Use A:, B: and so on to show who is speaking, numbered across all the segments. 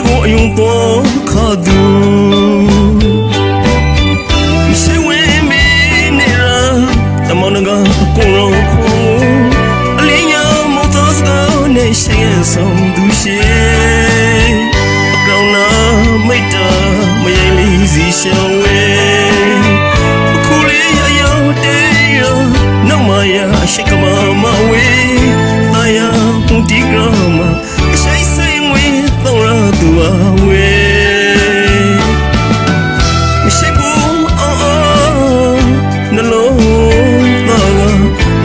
A: ကိုအယုံပေါ်ခါသူမရှိဝင်မီနေရတမန်ကအကုန်လုံးခုအလင်းရောင်မောတော်စကားနဲ့ရှိရဆုံးသူရှိအကောင်းနာမိတ်တာမယိမ်လေးစီရှောင်းဝဲအခုလေးရရောက်တဲ့ရနောက်မှရရှိကမမဝေးတာယာဒီကရမရှိဆိုင်ဝေးတော့ရသူအဝေးမရှိဘူးအော်နှလုံးသားက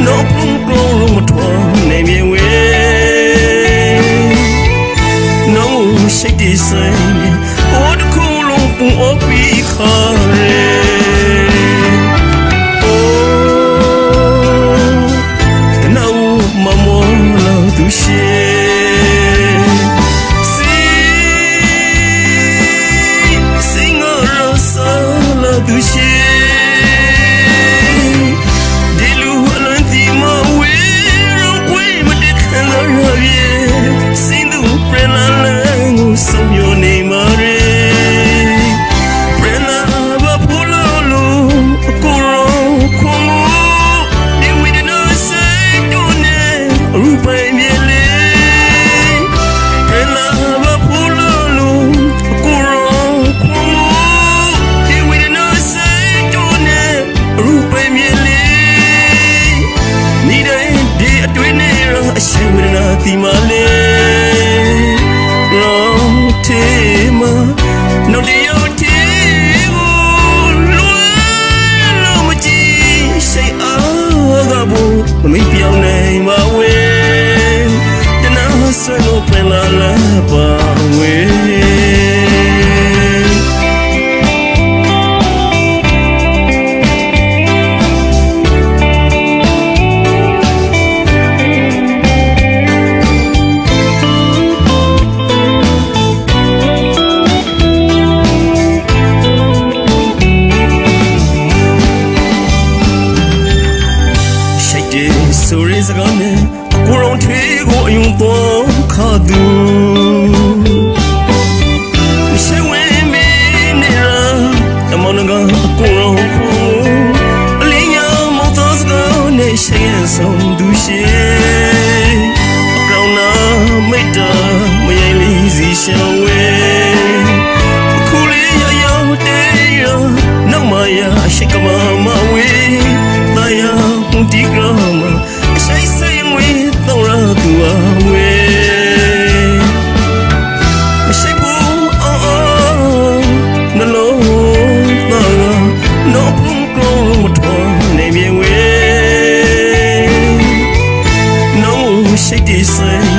A: တော့ဘုံကောမထွားနေမြေဝေးနောင်ရှိတဲ့ဆိုင်ဘောတခုလုံးပုံအပီခါရဲဒီမလေးလောတေမနော်ဒီယိုတီကိုလွယ်လို့မကြည့်စိတ်အားကဘူးမမေ့ပြောင်းနိုင်ပါဝေးတနာဆွေးလို့ပြန်လာပါဝေးဆိုရဲစကားနဲ့ကိုရုံထွေးကိုအယုံပေါ်ခါသူမရှိဝင်မီနေရတမန်ကအကိုရုံခုအလင်းရောင်မောတော်စကားနဲ့ရှိရဆုံးသူရှိအကောင်းနာမိတ်တာမယိမ်လေးစီရှောင်းဝဲအခုလေးရရောက်တဲ့ရနောက်မှရရှိကမမဝေးတာယာဒီကရမရှိဆိုင်ဝေးတော့ရသူအဝေးမရှိဘူးအော်နှလုံးသားကတော့ဘုံကောမထွားနေမြေဝေးနောင်ရှိတဲ့ဆိုင်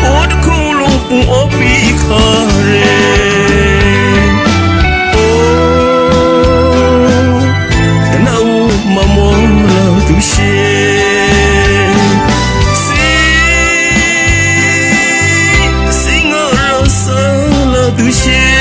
A: ဘောတခုလုံးပုံအပီခါရဲသူရှိ